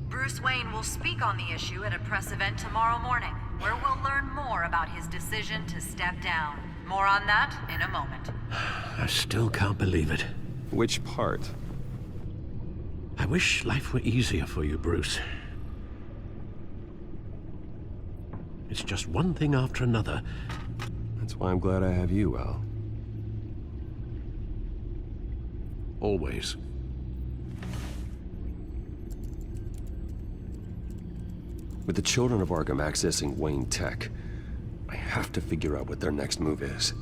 Bruce Wayne will speak on the issue at a press event tomorrow morning, where we'll learn more about his decision to step down. More on that in a moment. I still can't believe it. Which part? I wish life were easier for you, Bruce. It's just one thing after another. That's why I'm glad I have you, Al. Always. With the children of Arkham accessing Wayne Tech, I have to figure out what their next move is.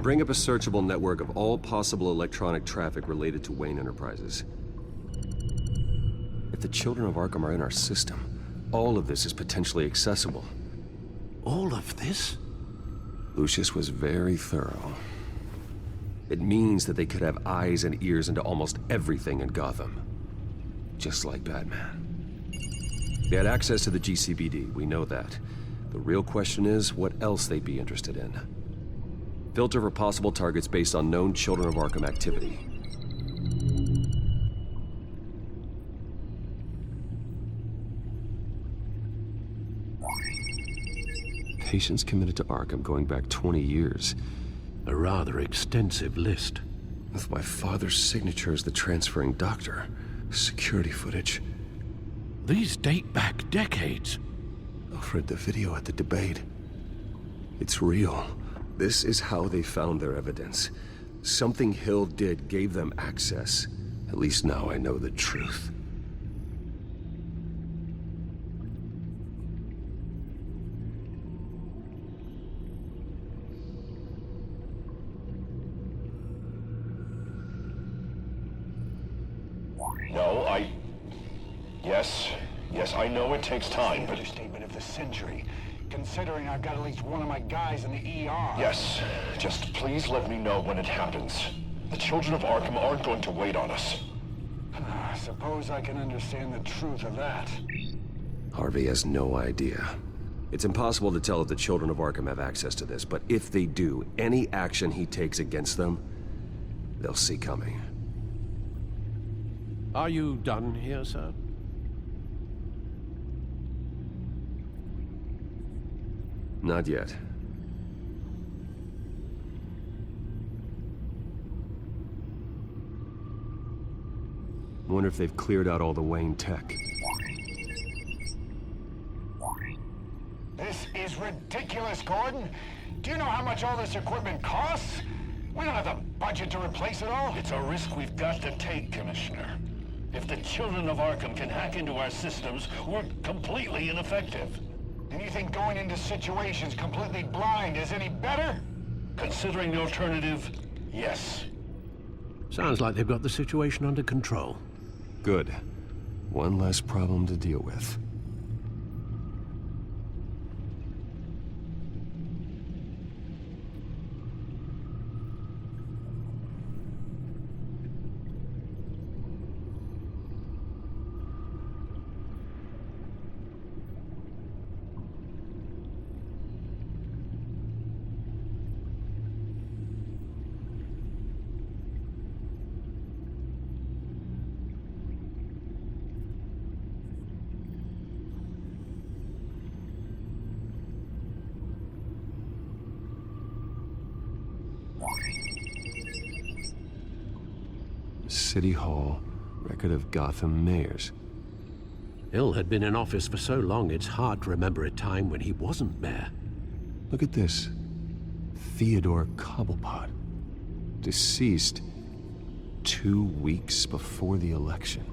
Bring up a searchable network of all possible electronic traffic related to Wayne Enterprises. If the children of Arkham are in our system, all of this is potentially accessible. All of this? Lucius was very thorough. It means that they could have eyes and ears into almost everything in Gotham. Just like Batman. They had access to the GCPD, we know that. The real question is what else they'd be interested in. Filter for possible targets based on known Children of Arkham activity. Patients committed to Arkham going back 20 years. A rather extensive list. With my father's signature as the transferring doctor. Security footage. These date back decades. I've read the video at the debate. It's real. This is how they found their evidence. Something Hill did gave them access. At least now I know the truth. No, Yes, I know it takes time, but... Understatement of the century, considering I've got at least one of my guys in the ER. Yes, just please let me know when it happens. The children of Arkham aren't going to wait on us. I suppose I can understand the truth of that. Harvey has no idea. It's impossible to tell if the children of Arkham have access to this, but if they do, any action he takes against them, they'll see coming. Are you done here, sir? Not yet. Wonder if they've cleared out all the Wayne tech. This is ridiculous, Gordon. Do you know how much all this equipment costs? We don't have the budget to replace it all. It's a risk we've got to take, Commissioner. If the children of Arkham can hack into our systems, we're completely ineffective. And you think going into situations completely blind is any better? Considering the alternative, yes. Sounds like they've got the situation under control. Good. One less problem to deal with. City Hall, record of Gotham mayors. Hill had been in office for so long, it's hard to remember a time when he wasn't mayor. Look at this. Theodore Cobblepot. Deceased 2 weeks before the election.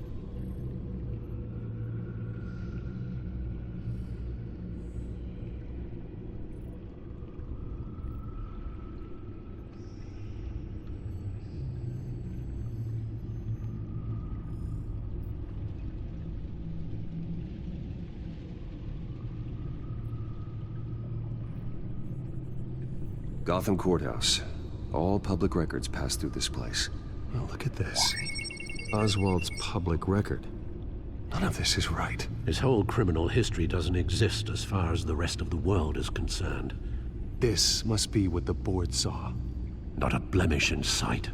Gotham Courthouse. All public records pass through this place. Oh, look at this. Oswald's public record. None of this is right. His whole criminal history doesn't exist as far as the rest of the world is concerned. This must be what the board saw. Not a blemish in sight.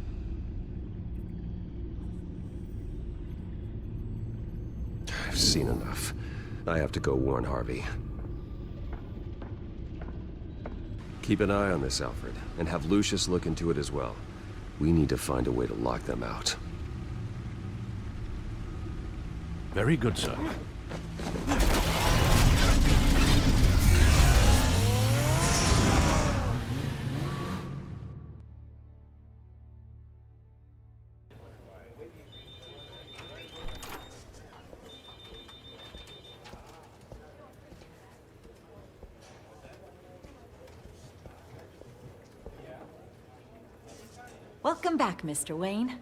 I've seen enough. I have to go warn Harvey. Keep an eye on this, Alfred, and have Lucius look into it as well. We need to find a way to lock them out. Very good, sir. Welcome back, Mr. Wayne.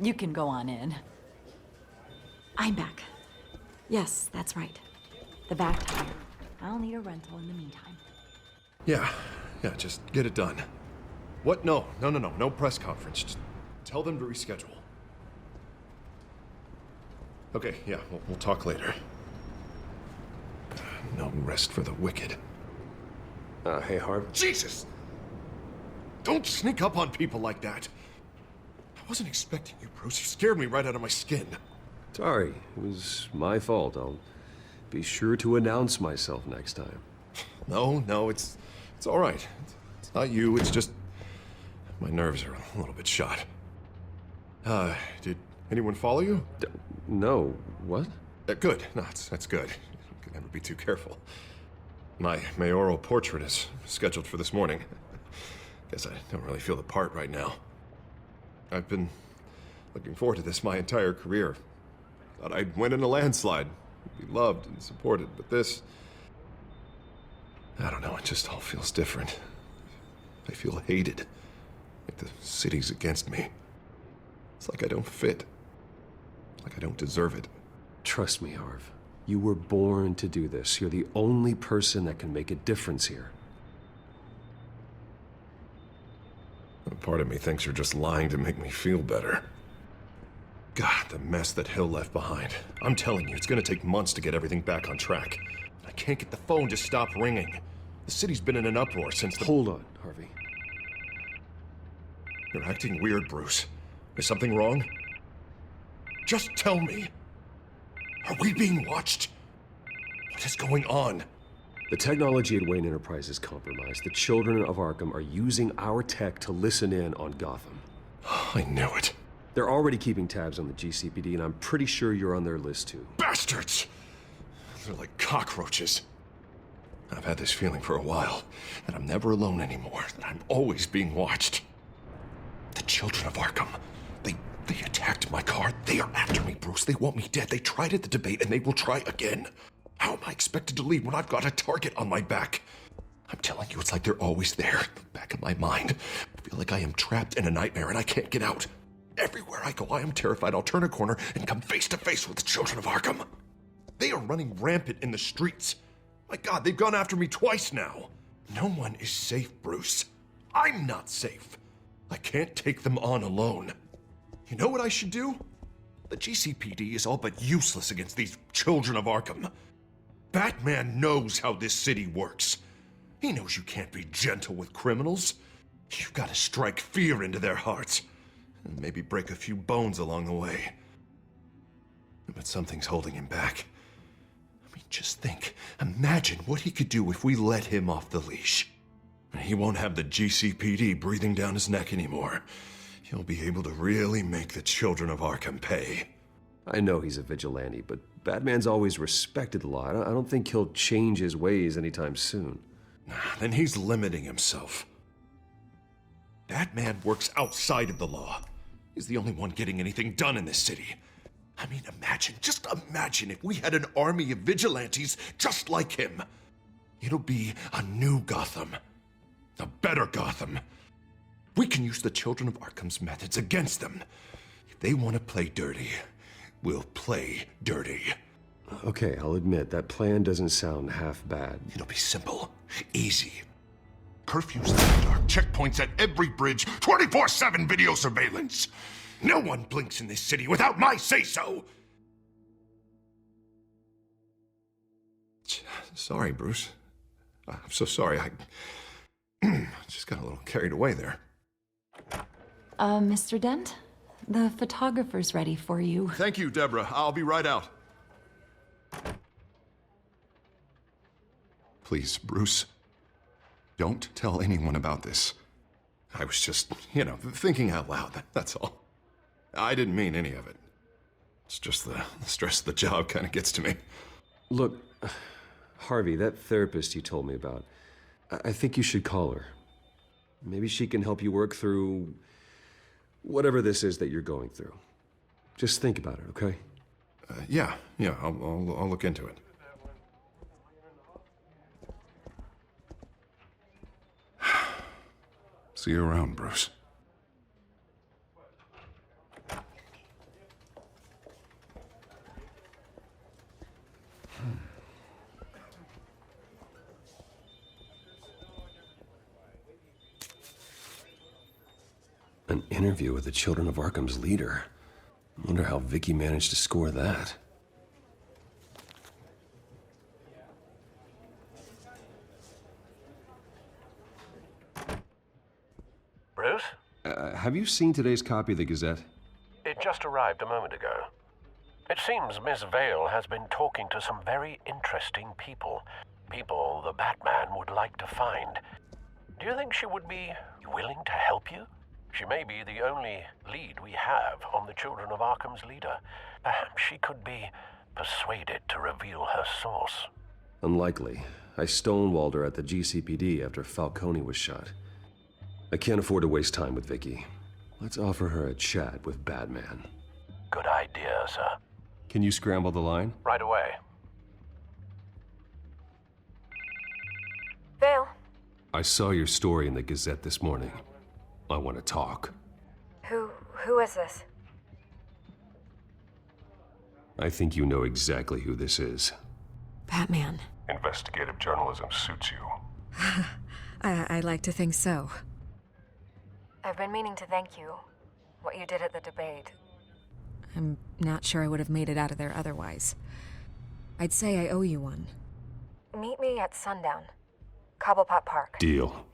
You can go on in. I'm back. Yes, that's right. The back tire. I'll need a rental in the meantime. Yeah, just get it done. What? No press conference. Just tell them to reschedule. Okay, yeah, we'll talk later. No rest for the wicked. Hey, Harvey. Jesus! Don't sneak up on people like that. I wasn't expecting you, Bruce. You scared me right out of my skin. Sorry, it was my fault. I'll be sure to announce myself next time. No, it's all right. It's not you, it's just my nerves are a little bit shot. Did anyone follow you? No, what? Good. No, that's good. You can never be too careful. My mayoral portrait is scheduled for this morning. Guess I don't really feel the part right now. I've been looking forward to this my entire career. Thought I'd win in a landslide, be loved and supported, but this... I don't know, it just all feels different. I feel hated, like the city's against me. It's like I don't fit, like I don't deserve it. Trust me, Harv. You were born to do this. You're the only person that can make a difference here. Part of me thinks you're just lying to make me feel better. God, the mess that Hill left behind. I'm telling you, it's gonna take months to get everything back on track. I can't get the phone to stop ringing. The city's been in an uproar since the... Hold on, Harvey. You're acting weird, Bruce. Is something wrong? Just tell me. Are we being watched? What is going on? The technology at Wayne Enterprise is compromised. The children of Arkham are using our tech to listen in on Gotham. I knew it. They're already keeping tabs on the GCPD, and I'm pretty sure you're on their list too. Bastards! They're like cockroaches. I've had this feeling for a while, that I'm never alone anymore, that I'm always being watched. The children of Arkham, they attacked my car. They are after me, Bruce. They want me dead. They tried at the debate, and they will try again. How am I expected to leave when I've got a target on my back? I'm telling you, it's like they're always there, in the back of my mind. I feel like I am trapped in a nightmare and I can't get out. Everywhere I go, I am terrified I'll turn a corner and come face to face with the children of Arkham. They are running rampant in the streets. My God, they've gone after me twice now. No one is safe, Bruce. I'm not safe. I can't take them on alone. You know what I should do? The GCPD is all but useless against these children of Arkham. Batman knows how this city works. He knows you can't be gentle with criminals. You've got to strike fear into their hearts. And maybe break a few bones along the way. But something's holding him back. I mean, just think. Imagine what he could do if we let him off the leash. He won't have the GCPD breathing down his neck anymore. He'll be able to really make the children of Arkham pay. I know he's a vigilante, but Batman's always respected the law. I don't think he'll change his ways anytime soon. Then he's limiting himself. Batman works outside of the law. He's the only one getting anything done in this city. I mean, just imagine if we had an army of vigilantes just like him. It'll be a new Gotham. A better Gotham. We can use the children of Arkham's methods against them. If they want to play dirty, we'll play dirty. Okay, I'll admit, that plan doesn't sound half bad. It'll be simple, easy. Curfews in the dark, checkpoints at every bridge, 24/7 video surveillance. No one blinks in this city without my say-so. Sorry, Bruce. I'm so sorry. I just got a little carried away there. Mr. Dent? The photographer's ready for you. Thank you, Deborah. I'll be right out. Please, Bruce, don't tell anyone about this. I was just, thinking out loud, that's all. I didn't mean any of it. It's just the stress of the job kind of gets to me. Look, Harvey, that therapist you told me about, I think you should call her. Maybe she can help you work through whatever this is that you're going through. Just think about it, okay? Yeah, I'll look into it. See you around, Bruce. An interview with the Children of Arkham's leader. I wonder how Vicky managed to score that. Bruce? Have you seen today's copy of the Gazette? It just arrived a moment ago. It seems Miss Vale has been talking to some very interesting people. People the Batman would like to find. Do you think she would be willing to help you? She may be the only lead we have on the Children of Arkham's leader. Perhaps she could be persuaded to reveal her source. Unlikely. I stonewalled her at the GCPD after Falcone was shot. I can't afford to waste time with Vicky. Let's offer her a chat with Batman. Good idea, sir. Can you scramble the line? Right away. Vale. I saw your story in the Gazette this morning. I want to talk. Who is this? I think you know exactly who this is. Batman. Investigative journalism suits you. I like to think so. I've been meaning to thank you. What you did at the debate. I'm not sure I would have made it out of there otherwise. I'd say I owe you one. Meet me at sundown. Cobblepot Park. Deal.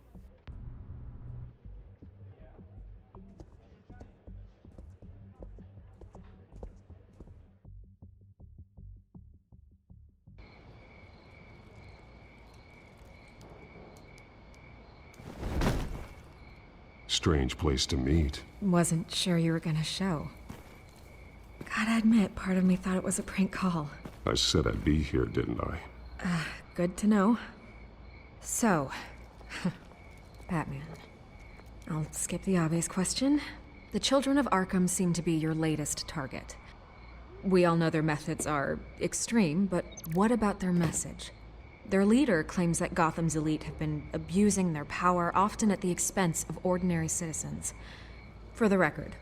Strange place to meet. Wasn't sure you were gonna show. Gotta admit, part of me thought it was a prank call. I said I'd be here, didn't I? Good to know. So, Batman. I'll skip the obvious question. The Children of Arkham seem to be your latest target. We all know their methods are extreme, but what about their message? Their leader claims that Gotham's elite have been abusing their power, often at the expense of ordinary citizens. For the record,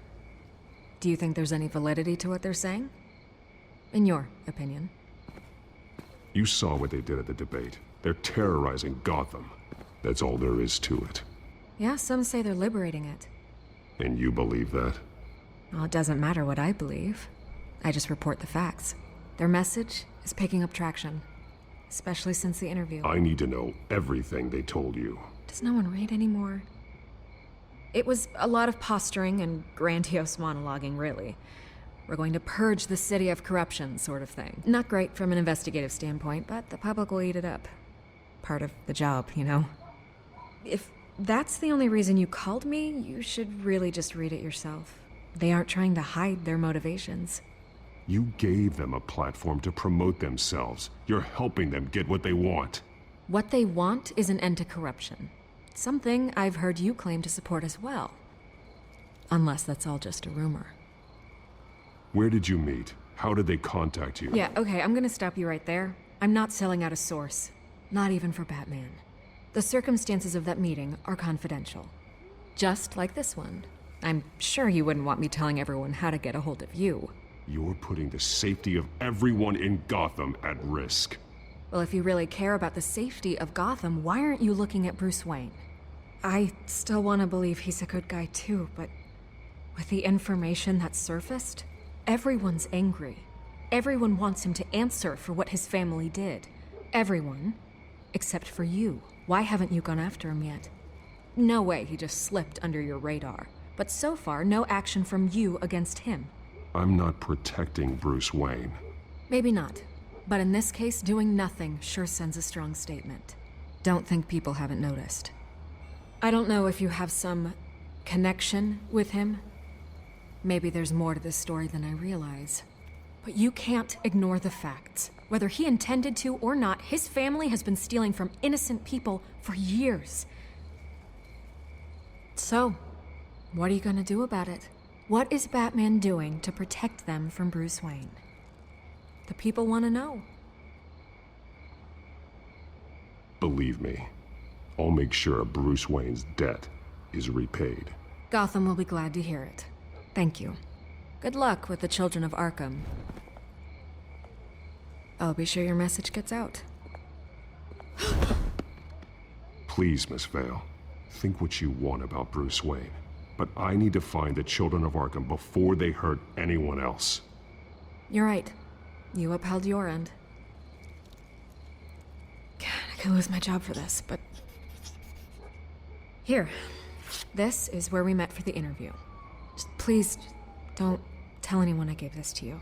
do you think there's any validity to what they're saying? In your opinion? You saw what they did at the debate. They're terrorizing Gotham. That's all there is to it. Yeah, some say they're liberating it. And you believe that? Well, it doesn't matter what I believe. I just report the facts. Their message is picking up traction. Especially since the interview. I need to know everything they told you. Does no one read anymore? It was a lot of posturing and grandiose monologuing, really. We're going to purge the city of corruption, sort of thing. Not great from an investigative standpoint, but the public will eat it up. Part of the job, you know? If that's the only reason you called me, you should really just read it yourself. They aren't trying to hide their motivations. You gave them a platform to promote themselves. You're helping them get what they want. What they want is an end to corruption. Something I've heard you claim to support as well. Unless that's all just a rumor. Where did you meet? How did they contact you? Yeah, okay, I'm gonna stop you right there. I'm not selling out a source. Not even for Batman. The circumstances of that meeting are confidential. Just like this one. I'm sure you wouldn't want me telling everyone how to get a hold of you. You're putting the safety of everyone in Gotham at risk. Well, if you really care about the safety of Gotham, why aren't you looking at Bruce Wayne? I still want to believe he's a good guy too, but with the information that surfaced, everyone's angry. Everyone wants him to answer for what his family did. Everyone. Except for you. Why haven't you gone after him yet? No way he just slipped under your radar. But so far, no action from you against him. I'm not protecting Bruce Wayne. Maybe not. But in this case, doing nothing sure sends a strong statement. Don't think people haven't noticed. I don't know if you have some connection with him. Maybe there's more to this story than I realize. But you can't ignore the facts. Whether he intended to or not, his family has been stealing from innocent people for years. So, what are you gonna do about it? What is Batman doing to protect them from Bruce Wayne? The people want to know. Believe me, I'll make sure Bruce Wayne's debt is repaid. Gotham will be glad to hear it. Thank you. Good luck with the children of Arkham. I'll be sure your message gets out. Please, Miss Vale, think what you want about Bruce Wayne. But I need to find the children of Arkham before they hurt anyone else. You're right. You upheld your end. God, I could lose my job for this, but... Here. This is where we met for the interview. Just please, don't tell anyone I gave this to you.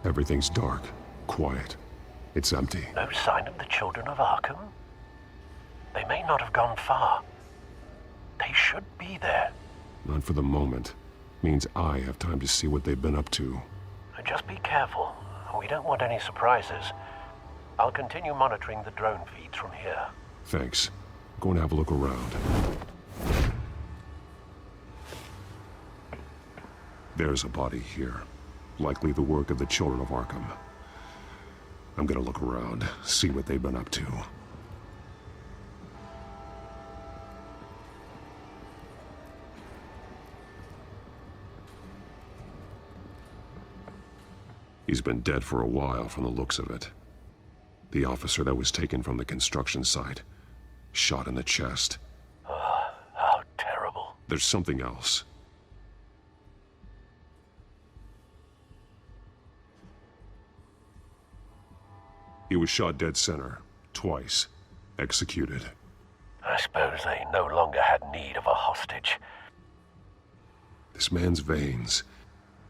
Everything's dark, quiet. It's empty. No sign of the children of Arkham? They may not have gone far. They should be there. Not for the moment. Means I have time to see what they've been up to. Just be careful. We don't want any surprises. I'll continue monitoring the drone feeds from here. Thanks. Go and have a look around. There's a body here. Likely the work of the children of Arkham. I'm gonna look around, see what they've been up to. He's been dead for a while from the looks of it. The officer that was taken from the construction site. Shot in the chest. How terrible. There's something else. He was shot dead center, twice, executed. I suppose they no longer had need of a hostage. This man's veins,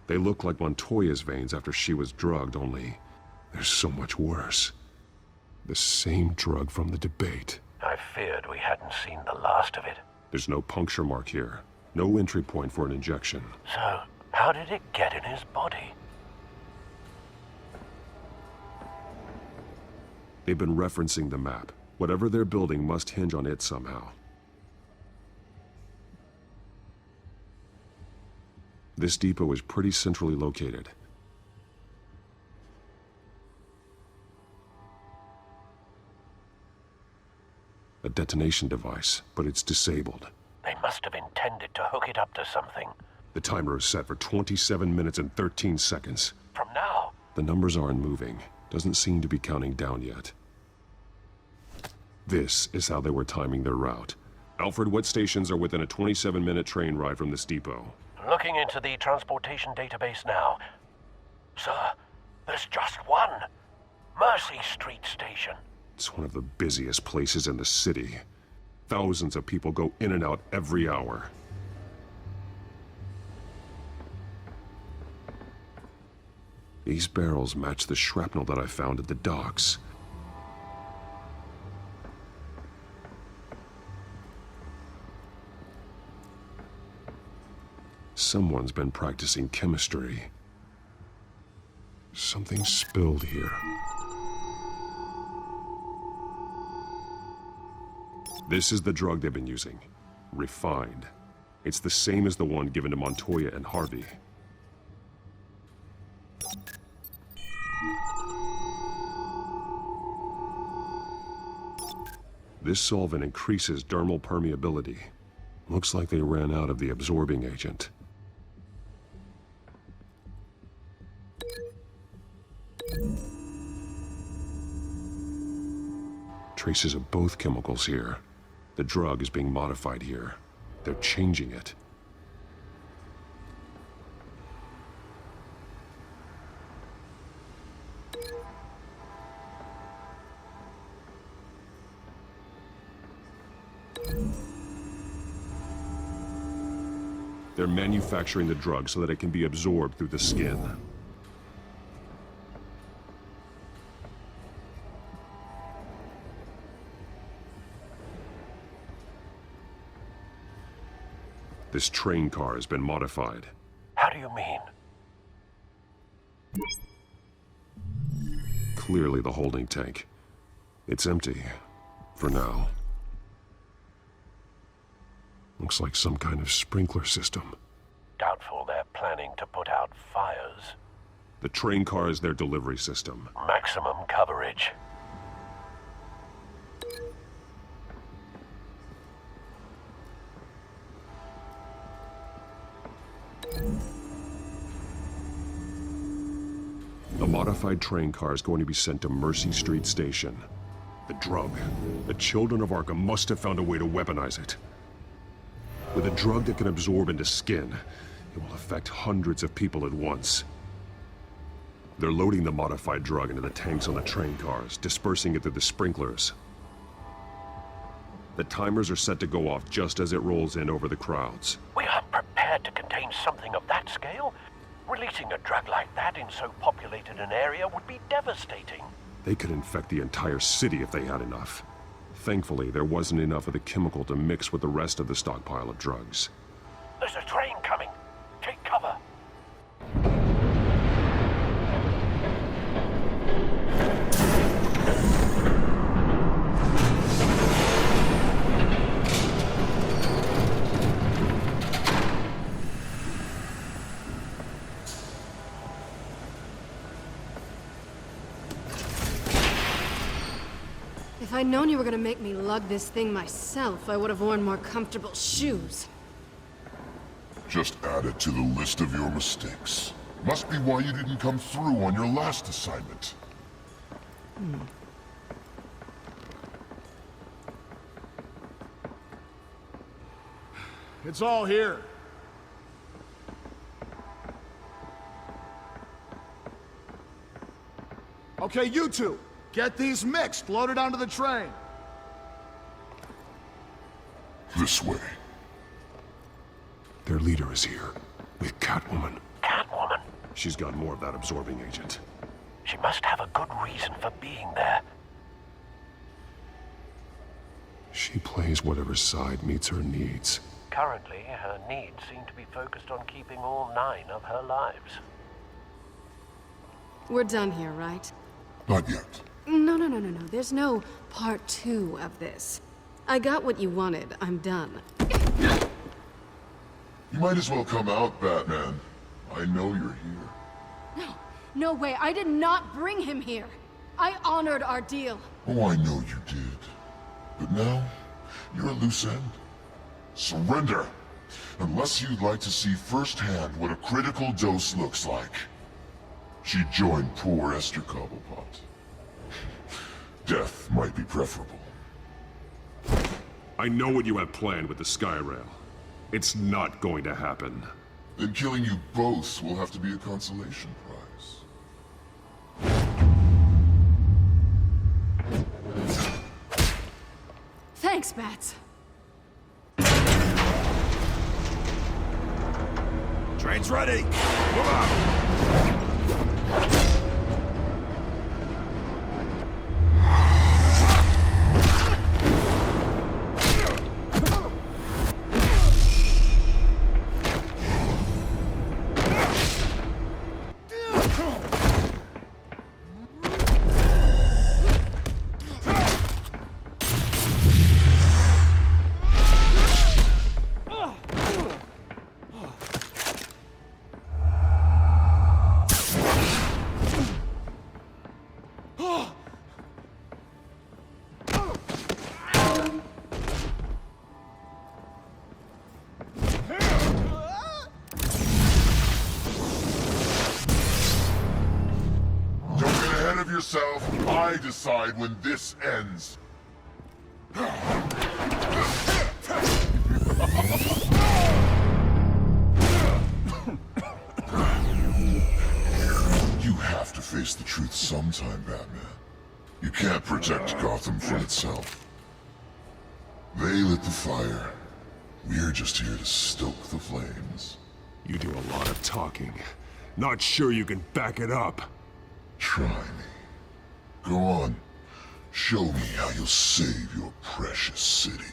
they look like Montoya's veins after she was drugged, only they're so much worse. The same drug from the debate. I feared we hadn't seen the last of it. There's no puncture mark here, no entry point for an injection. So, how did it get in his body? They've been referencing the map. Whatever they're building must hinge on it somehow. This depot is pretty centrally located. A detonation device, but it's disabled. They must have intended to hook it up to something. The timer is set for 27 minutes and 13 seconds. From now? The numbers aren't moving. Doesn't seem to be counting down yet. This is how they were timing their route. Alfred, what stations are within a 27-minute train ride from this depot? Looking into the transportation database now. Sir, there's just one. Mercy Street Station. It's one of the busiest places in the city. Thousands of people go in and out every hour. These barrels match the shrapnel that I found at the docks. Someone's been practicing chemistry. Something spilled here. This is the drug they've been using. Refined. It's the same as the one given to Montoya and Harvey. This solvent increases dermal permeability. Looks like they ran out of the absorbing agent. Traces of both chemicals here. The drug is being modified here. They're changing it. They're manufacturing the drug so that it can be absorbed through the skin. This train car has been modified. How do you mean? Clearly the holding tank. It's empty. For now. Looks like some kind of sprinkler system. Doubtful they're planning to put out fires. The train car is their delivery system. Maximum coverage. A modified train car is going to be sent to Mercy Street Station. The drug. The children of Arkham must have found a way to weaponize it. With a drug that can absorb into skin, it will affect hundreds of people at once. They're loading the modified drug into the tanks on the train cars, dispersing it through the sprinklers. The timers are set to go off just as it rolls in over the crowds. We aren't prepared to contain something of that scale. Releasing a drug like that in so populated an area would be devastating. They could infect the entire city if they had enough. Thankfully, there wasn't enough of the chemical to mix with the rest of the stockpile of drugs. There's a train coming. Take cover. If I'd known you were gonna make me lug this thing myself, I would have worn more comfortable shoes. Just add it to the list of your mistakes. Must be why you didn't come through on your last assignment. It's all here. Okay, you two. Get these mixed, loaded onto the train. This way. Their leader is here, with Catwoman. Catwoman? She's got more of that absorbing agent. She must have a good reason for being there. She plays whatever side meets her needs. Currently, her needs seem to be focused on keeping all 9 of her lives. We're done here, right? Not yet. No. There's no part 2 of this. I got what you wanted. I'm done. You might as well come out, Batman. I know you're here. No way. I did not bring him here. I honored our deal. Oh, I know you did. But now, you're a loose end. Surrender! Unless you'd like to see firsthand what a critical dose looks like. She joined poor Esther Cobblepot. Death might be preferable. I know what you have planned with the Skyrail. It's not going to happen. Then killing you both will have to be a consolation prize. Thanks, Bats. Train's ready. Move out. yourself. I decide when this ends. You have to face the truth sometime, Batman. You can't protect Gotham from itself. They lit the fire. We're just here to stoke the flames. You do a lot of talking. Not sure you can back it up. Try me. Go on. Show me how you'll save your precious city.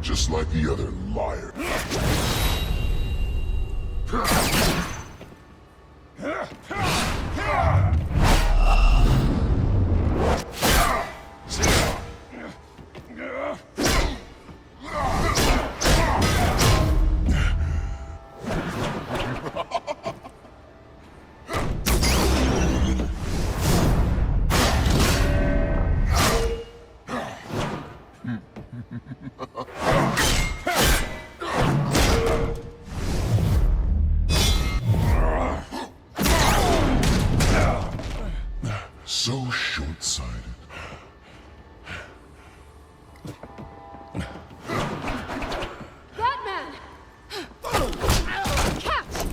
Just like the other liar. So short-sighted. Batman! Catch!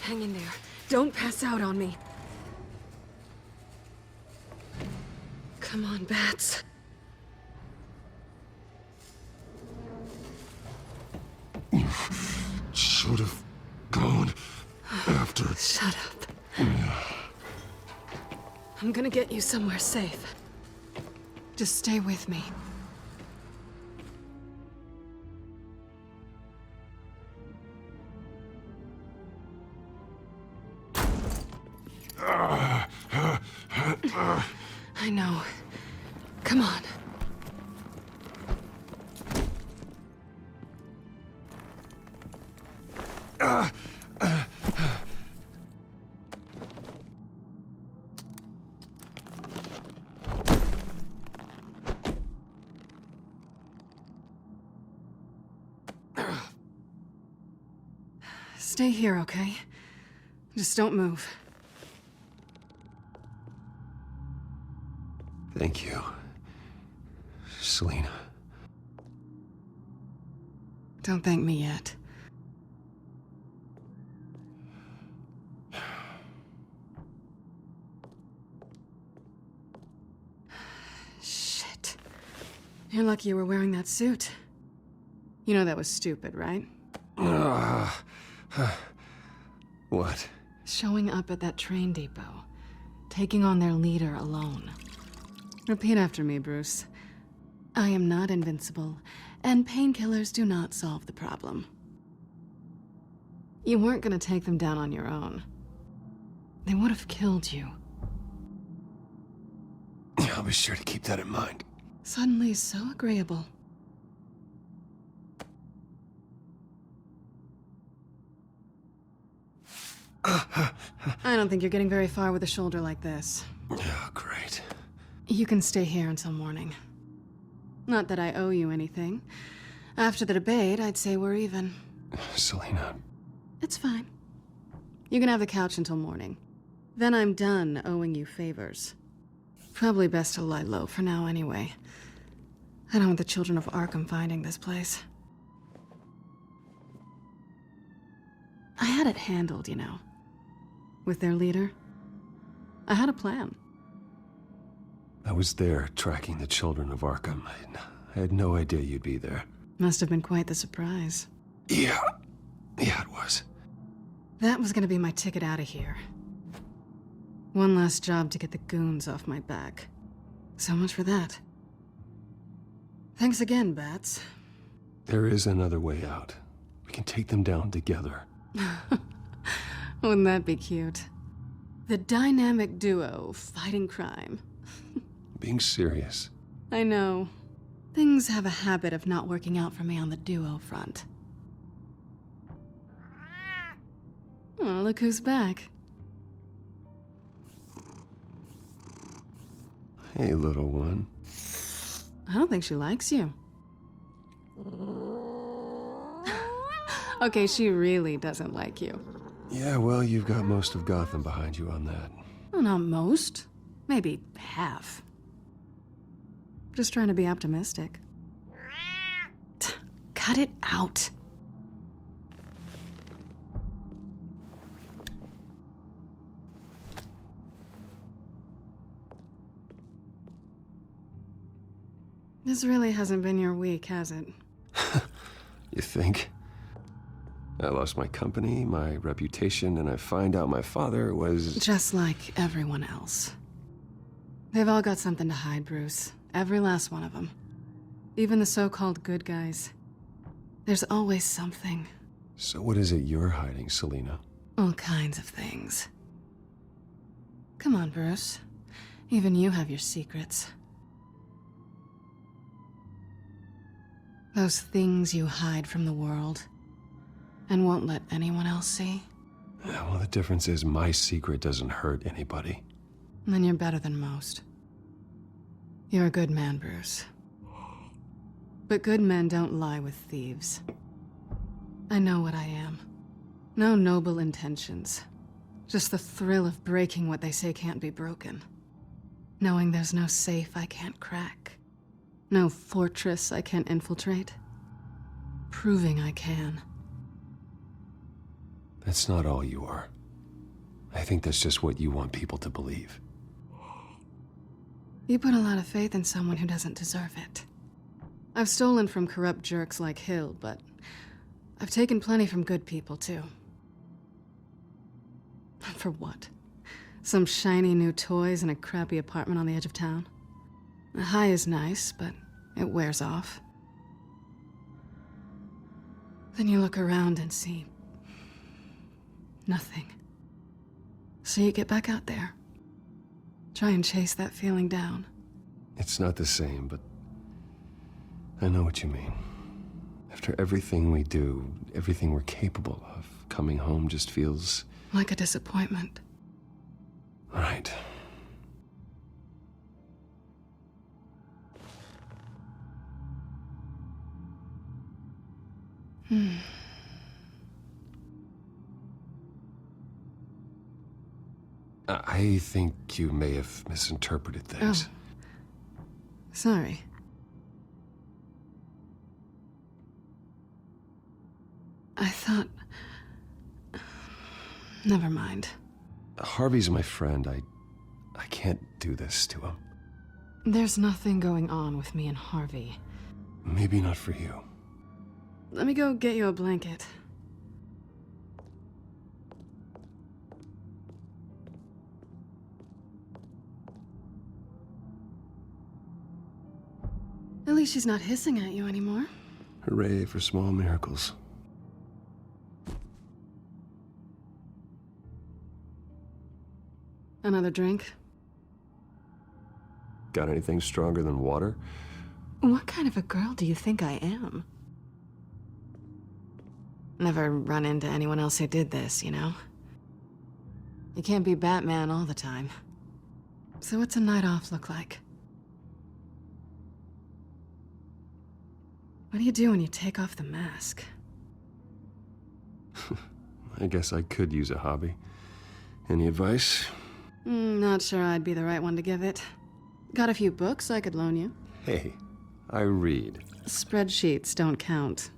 Hang in there. Don't pass out on me. Come on, Bats. Should have gone after. Shut up. I'm gonna get you somewhere safe. Just stay with me. I know. Come on. Stay here, okay? Just don't move. Thank you, Selina. Don't thank me yet. Shit. You're lucky you were wearing that suit. You know that was stupid, right? What? Showing up at that train depot. Taking on their leader alone. Repeat after me, Bruce. I am not invincible, and painkillers do not solve the problem. You weren't gonna take them down on your own. They would have killed you. I'll be sure to keep that in mind. Suddenly so agreeable. I don't think you're getting very far with a shoulder like this. Oh, great. You can stay here until morning. Not that I owe you anything. After the debate, I'd say we're even. Selina. It's fine. You can have the couch until morning. Then I'm done owing you favors. Probably best to lie low for now anyway. I don't want the children of Arkham finding this place. I had it handled, you know. With their leader. I had a plan. I was there tracking the children of Arkham. I had no idea you'd be there. Must have been quite the surprise. Yeah, it was. That was gonna be my ticket out of here. One last job to get the goons off my back. So much for that. Thanks again, Bats. There is another way out. We can take them down together. Wouldn't that be cute? The dynamic duo fighting crime. Being serious. I know. Things have a habit of not working out for me on the duo front. Oh, look who's back. Hey, little one. I don't think she likes you. Okay, she really doesn't like you. Yeah, well, you've got most of Gotham behind you on that. Well, not most. Maybe half. Just trying to be optimistic. Cut it out. This really hasn't been your week, has it? You think? I lost my company, my reputation, and I find out my father was... Just like everyone else. They've all got something to hide, Bruce. Every last one of them. Even the so-called good guys. There's always something. So what is it you're hiding, Selina? All kinds of things. Come on, Bruce. Even you have your secrets. Those things you hide from the world and won't let anyone else see. Yeah, well, the difference is my secret doesn't hurt anybody. Then you're better than most. You're a good man, Bruce. But good men don't lie with thieves. I know what I am. No noble intentions. Just the thrill of breaking what they say can't be broken. Knowing there's no safe I can't crack. No fortress I can't infiltrate. Proving I can. That's not all you are. I think that's just what you want people to believe. You put a lot of faith in someone who doesn't deserve it. I've stolen from corrupt jerks like Hill, but I've taken plenty from good people, too. For what? Some shiny new toys and a crappy apartment on the edge of town? The high is nice, but it wears off. Then you look around and see nothing. So you get back out there. Try and chase that feeling down. It's not the same, but I know what you mean. After everything we do, everything we're capable of, coming home just feels... like a disappointment. Right. I think you may have misinterpreted things. Oh. Sorry. I thought... Never mind. Harvey's my friend. I can't do this to him. There's nothing going on with me and Harvey. Maybe not for you. Let me go get you a blanket. At least she's not hissing at you anymore. Hooray for small miracles. Another drink? Got anything stronger than water? What kind of a girl do you think I am? Never run into anyone else who did this, you know? You can't be Batman all the time. So what's a night off look like? What do you do when you take off the mask? I guess I could use a hobby. Any advice? Not sure I'd be the right one to give it. Got a few books I could loan you. Hey, I read. Spreadsheets don't count.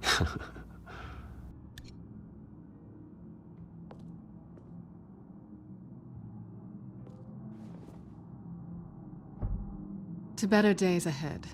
To better days ahead.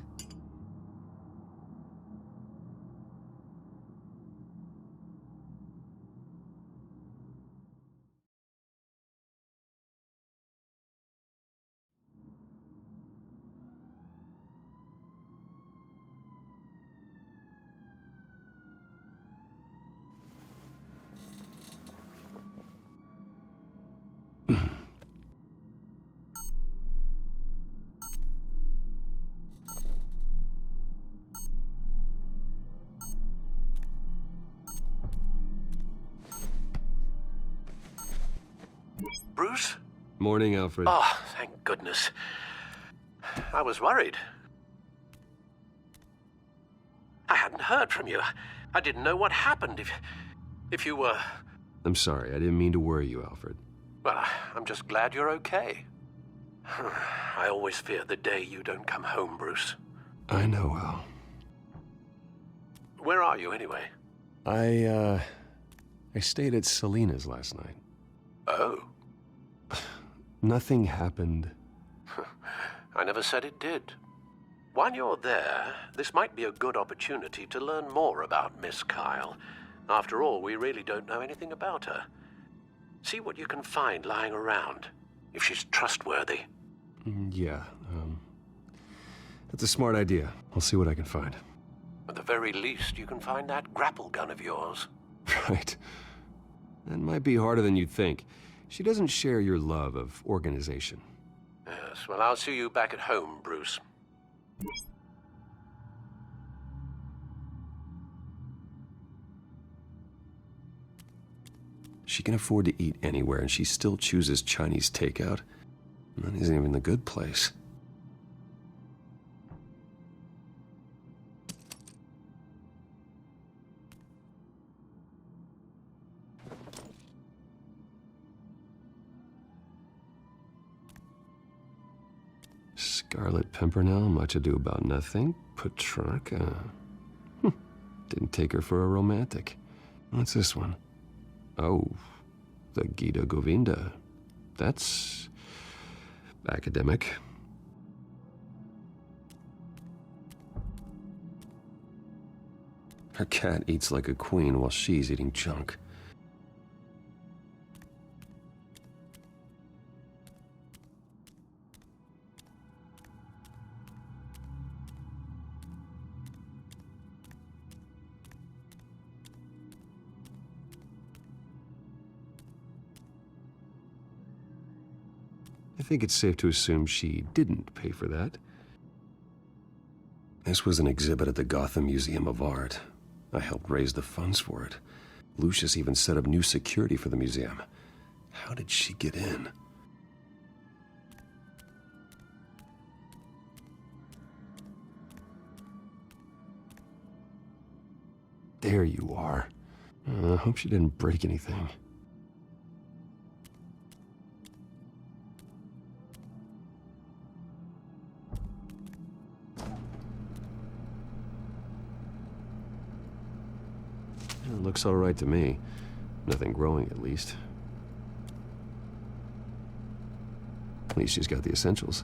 Bruce? Morning, Alfred. Oh, thank goodness. I was worried. I hadn't heard from you. I didn't know what happened if you were... I'm sorry, I didn't mean to worry you, Alfred. Well, I'm just glad you're okay. I always fear the day you don't come home, Bruce. I know, Al. Where are you, anyway? I stayed at Selena's last night. Oh. Nothing happened. I never said it did. While you're there, this might be a good opportunity to learn more about Miss Kyle. After all, we really don't know anything about her. See what you can find lying around, if she's trustworthy. Yeah, that's a smart idea. I'll see what I can find. At the very least, you can find that grapple gun of yours. Right. That might be harder than you'd think. She doesn't share your love of organization. Yes, well, I'll see you back at home, Bruce. She can afford to eat anywhere, and she still chooses Chinese takeout. That isn't even the good place. Scarlet Pimpernel, Much Ado About Nothing, Petrarca. Didn't take her for a romantic. What's this one? Oh, the Gita Govinda. That's academic. Her cat eats like a queen while she's eating junk. I think it's safe to assume she didn't pay for that. This was an exhibit at the Gotham Museum of Art. I helped raise the funds for it. Lucius even set up new security for the museum. How did she get in? There you are. I hope she didn't break anything. It looks all right to me. Nothing growing, at least. At least she's got the essentials.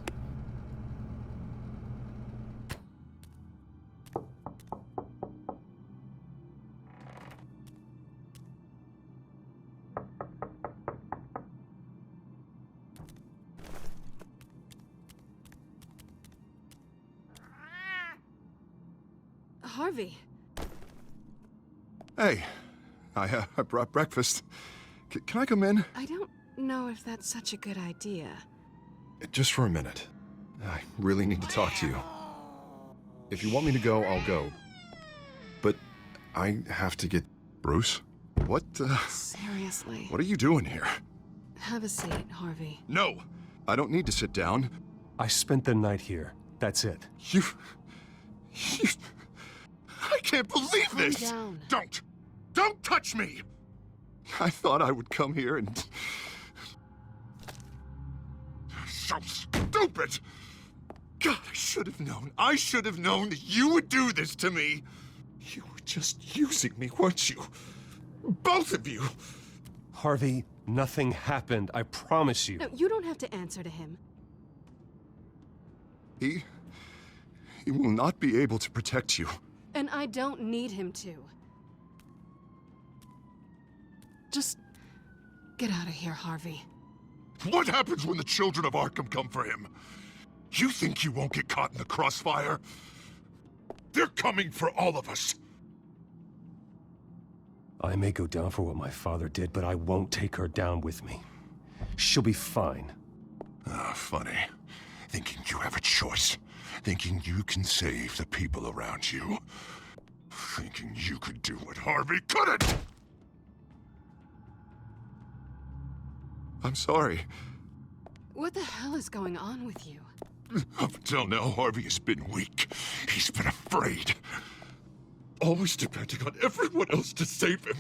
Harvey. Hey, I brought breakfast. Can I come in? I don't know if that's such a good idea. Just for a minute. I really need to talk to you. If you want me to go, I'll go. But I have to get... Bruce? What, Seriously. What are you doing here? Have a seat, Harvey. No! I don't need to sit down. I spent the night here. That's it. You... I can't believe this! Calm down. Don't touch me! I thought I would come here and... So stupid! God, I should have known. I should have known that you would do this to me. You were just using me, weren't you? Both of you. Harvey, nothing happened. I promise you. No, you don't have to answer to him. He will not be able to protect you. And I don't need him to. Just get out of here, Harvey. What happens when the children of Arkham come for him? You think you won't get caught in the crossfire? They're coming for all of us. I may go down for what my father did, but I won't take her down with me. She'll be fine. Ah, funny. Thinking you have a choice. Thinking you can save the people around you. Thinking you could do what Harvey couldn't! I'm sorry. What the hell is going on with you? Up until now, Harvey has been weak. He's been afraid. Always depending on everyone else to save him.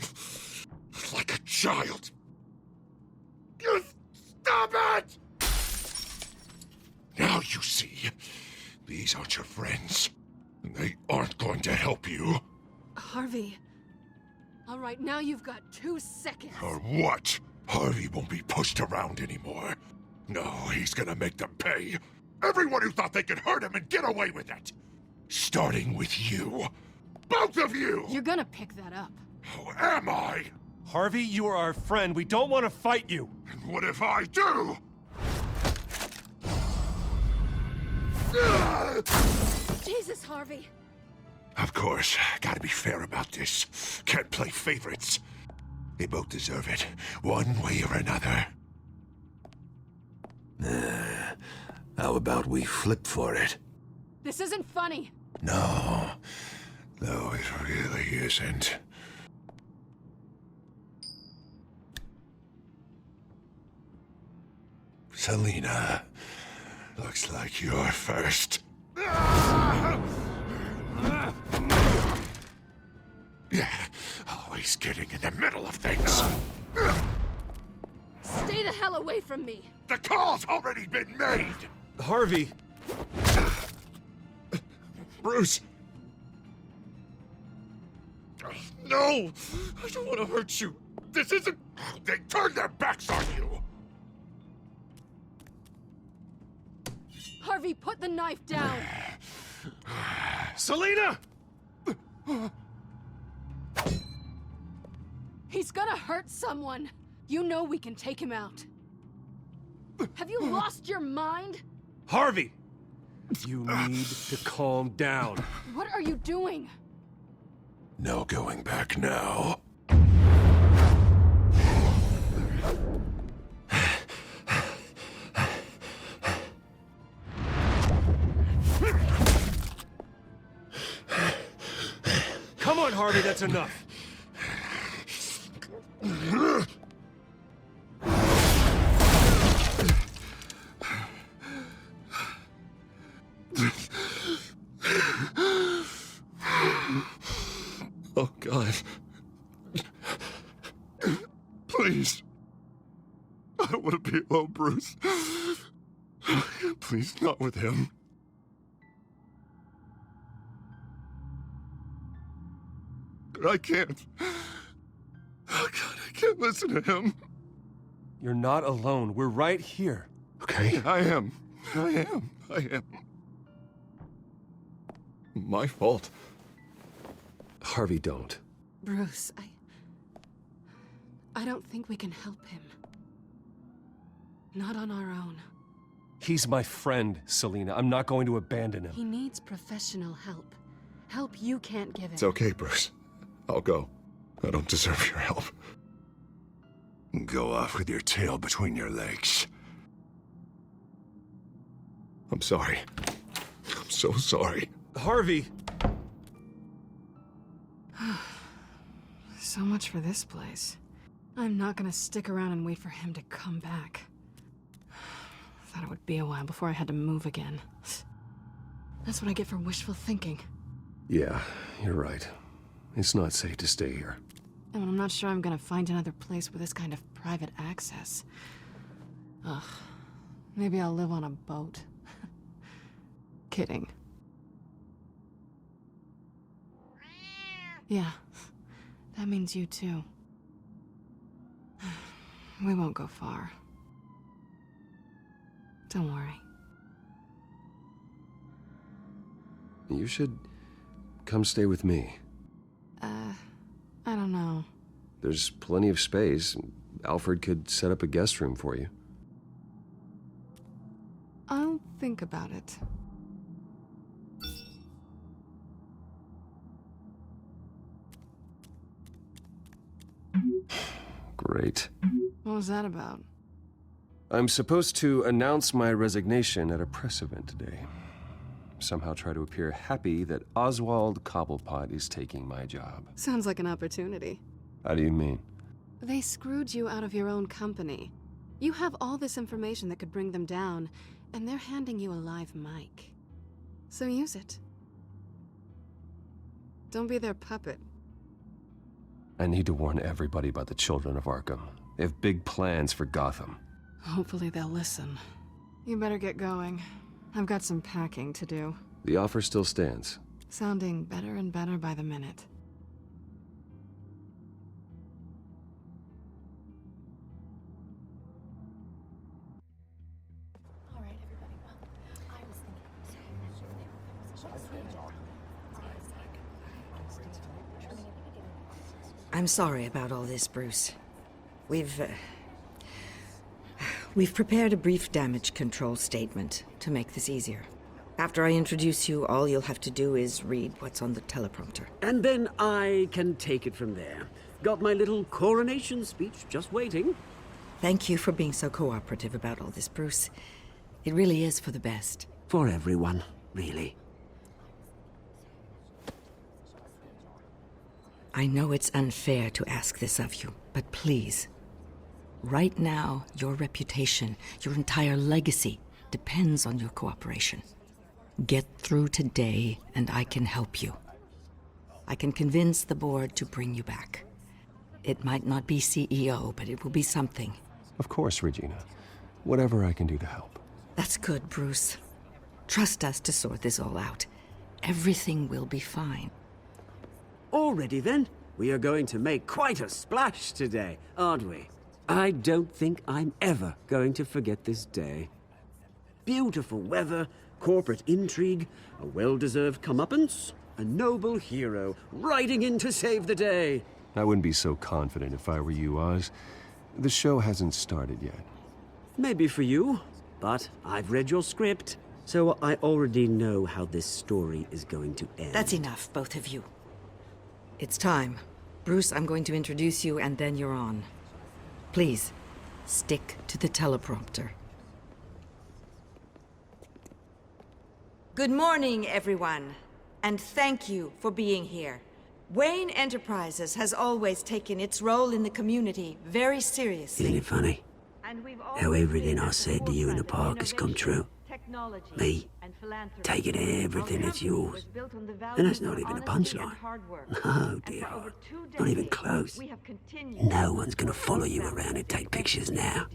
Like a child. You stop it! Now you see, these aren't your friends. And they aren't going to help you. Harvey. All right, now you've got 2 seconds. Or what? Harvey won't be pushed around anymore. No, he's gonna make them pay. Everyone who thought they could hurt him and get away with it. Starting with you. Both of you! You're gonna pick that up. Who am I? Harvey, you are our friend. We don't want to fight you. And what if I do? Jesus, Harvey. Of course, gotta be fair about this. Can't play favorites. They both deserve it, one way or another. How about we flip for it? This isn't funny. No, it really isn't. Selina, looks like you're first. Yeah, always getting in the middle of things. Stay the hell away from me. The call's already been made! Harvey! Bruce! No! I don't want to hurt you. This isn't... They turned their backs on you! Harvey, put the knife down. Selina! He's gonna hurt someone. You know we can take him out. Have you lost your mind? Harvey! You need to calm down. What are you doing? No going back now. Come on, Harvey, that's enough. Oh, God. Please. I don't want to be alone, Bruce. Please, not with him. I can't. Oh, God, I can't listen to him. You're not alone. We're right here. Okay? I am. My fault. Harvey, don't. Bruce, I don't think we can help him. Not on our own. He's my friend, Selina. I'm not going to abandon him. He needs professional help. Help you can't give him. It's okay, Bruce. I'll go. I don't deserve your help. Go off with your tail between your legs. I'm sorry. I'm so sorry. Harvey! So much for this place. I'm not gonna stick around and wait for him to come back. Thought it would be a while before I had to move again. That's what I get for wishful thinking. Yeah, you're right. It's not safe to stay here. And I'm not sure I'm gonna find another place with this kind of private access. Ugh. Maybe I'll live on a boat. Kidding. Yeah, that means you too. We won't go far. Don't worry. You should come stay with me. I don't know. There's plenty of space. Alfred could set up a guest room for you. I'll think about it. Great. What was that about? I'm supposed to announce my resignation at a press event today. Somehow try to appear happy that Oswald Cobblepot is taking my job. Sounds like an opportunity. How do you mean? They screwed you out of your own company. You have all this information that could bring them down, and they're handing you a live mic. So use it. Don't be their puppet. I need to warn everybody about the children of Arkham. They have big plans for Gotham. Hopefully they'll listen. You better get going. I've got some packing to do. The offer still stands. Sounding better and better by the minute. I'm sorry about all this, Bruce. We've prepared a brief damage control statement to make this easier. After I introduce you, all you'll have to do is read what's on the teleprompter. And then I can take it from there. Got my little coronation speech just waiting. Thank you for being so cooperative about all this, Bruce. It really is for the best. For everyone, really. I know it's unfair to ask this of you, but please. Right now, your reputation, your entire legacy, depends on your cooperation. Get through today, and I can help you. I can convince the board to bring you back. It might not be CEO, but it will be something. Of course, Regina. Whatever I can do to help. That's good, Bruce. Trust us to sort this all out. Everything will be fine. Already then, we are going to make quite a splash today, aren't we? I don't think I'm ever going to forget this day. Beautiful weather, corporate intrigue, a well-deserved comeuppance, a noble hero riding in to save the day. I wouldn't be so confident if I were you, Oz. The show hasn't started yet. Maybe for you, but I've read your script, so I already know how this story is going to end. That's enough, both of you. It's time. Bruce, I'm going to introduce you, and then you're on. Please, stick to the teleprompter. Good morning, everyone, and thank you for being here. Wayne Enterprises has always taken its role in the community very seriously. Isn't it funny? How everything I said to you in the park has come true. Me, taking everything that's yours. And that's not even a punchline. No, dear heart. Not even close. No one's gonna follow you around and take pictures now.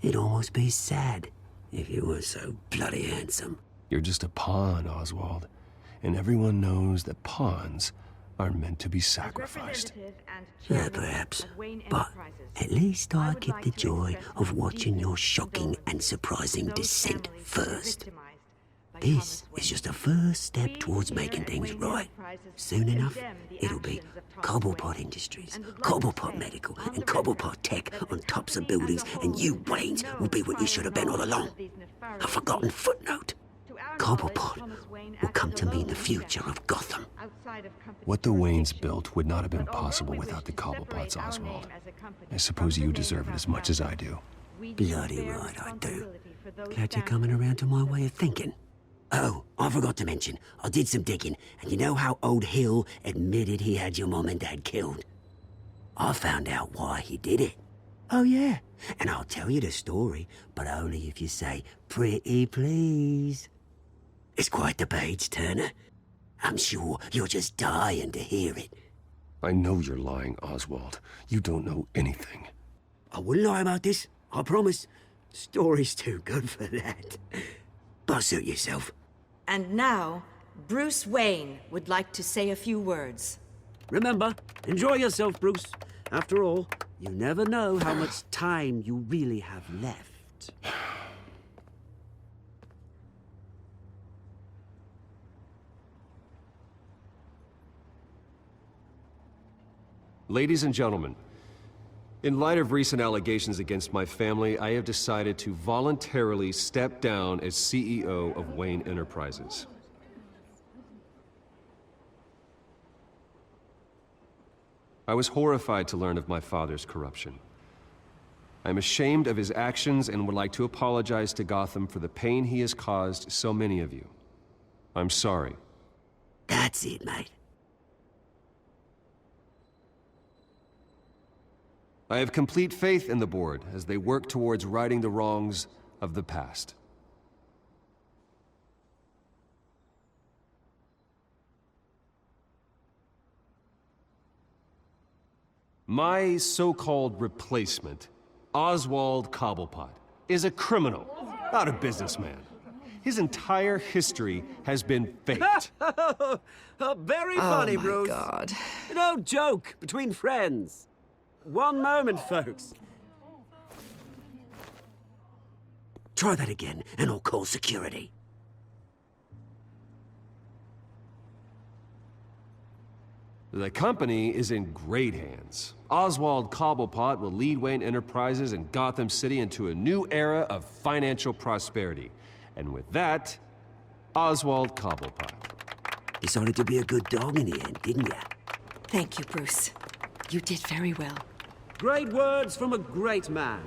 It'd almost be sad if you were so bloody handsome. You're just a pawn, Oswald. And everyone knows that pawns are meant to be sacrificed. Perhaps. But at least I get the joy of watching your shocking and surprising descent first. This is just a first step towards making things right. Soon enough, it'll be Cobblepot Industries, Cobblepot Medical, and Cobblepot Tech on tops of buildings, and you, Waynes, will be what you should have been all along. A forgotten footnote. Cobblepot will come to mean the future of Gotham. What the Waynes built would not have been possible without the Cobblepots, Oswald. I suppose you deserve it as much as I do. Bloody right I do. Glad you're coming around to my way of thinking. Oh, I forgot to mention, I did some digging, and you know how old Hill admitted he had your mom and dad killed? I found out why he did it. Oh yeah, and I'll tell you the story, but only if you say, "Pretty please." It's quite the page turner. I'm sure you're just dying to hear it. I know you're lying, Oswald. You don't know anything. I wouldn't lie about this, I promise. Story's too good for that. But suit yourself. And now, Bruce Wayne would like to say a few words. Remember, enjoy yourself, Bruce. After all, you never know how much time you really have left. Ladies and gentlemen, in light of recent allegations against my family, I have decided to voluntarily step down as CEO of Wayne Enterprises. I was horrified to learn of my father's corruption. I'm ashamed of his actions and would like to apologize to Gotham for the pain he has caused so many of you. I'm sorry. That's it, mate. I have complete faith in the board as they work towards righting the wrongs of the past. My so-called replacement, Oswald Cobblepot, is a criminal, not a businessman. His entire history has been faked. Very funny, Bruce. Oh my God. No joke between friends. One moment, folks. Try that again, and I'll call security. The company is in great hands. Oswald Cobblepot will lead Wayne Enterprises and Gotham City into a new era of financial prosperity. And with that, Oswald Cobblepot. Decided to be a good dog in the end, didn't ya? Thank you, Bruce. You did very well. Great words from a great man.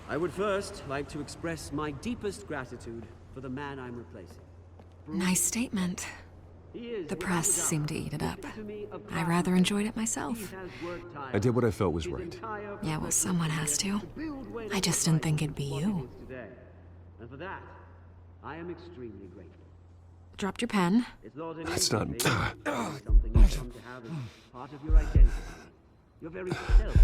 I would first like to express my deepest gratitude for the man I'm replacing. Nice statement. The press seemed to eat it up. I rather enjoyed it myself. I did what I felt was right. Yeah, well, someone has to. I just didn't think it'd be you. And for that, I am extremely grateful. Dropped your pen. That's not... Something you come to have as part of your identity. Your very self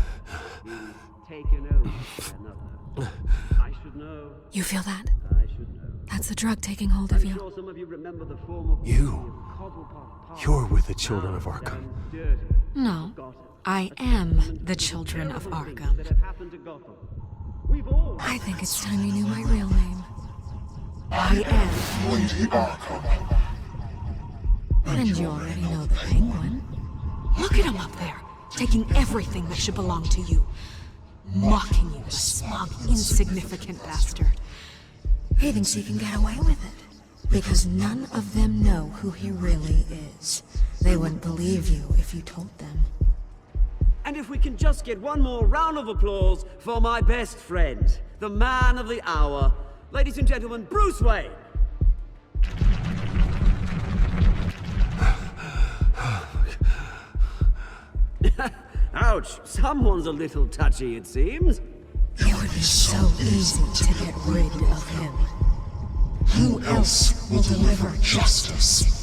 being taken over by another. I should know. You feel that? I should know. That's the drug taking hold of I'm you. sure some of you remember the former You're with the children of Arkham. No, I am the children of Arkham. I think it's time you knew my real name. I am Lady Arkham. And you already know the Penguin. Look at him up there, taking everything that should belong to you. Mocking you, the smug, insignificant bastard. He thinks he can get away with it. Because none of them know who he really is. They wouldn't believe you if you told them. And if we can just get one more round of applause for my best friend, the man of the hour, ladies and gentlemen, Bruce Wayne. Ouch, someone's a little touchy, it seems. It would be so easy to get rid of him. Who else will deliver justice?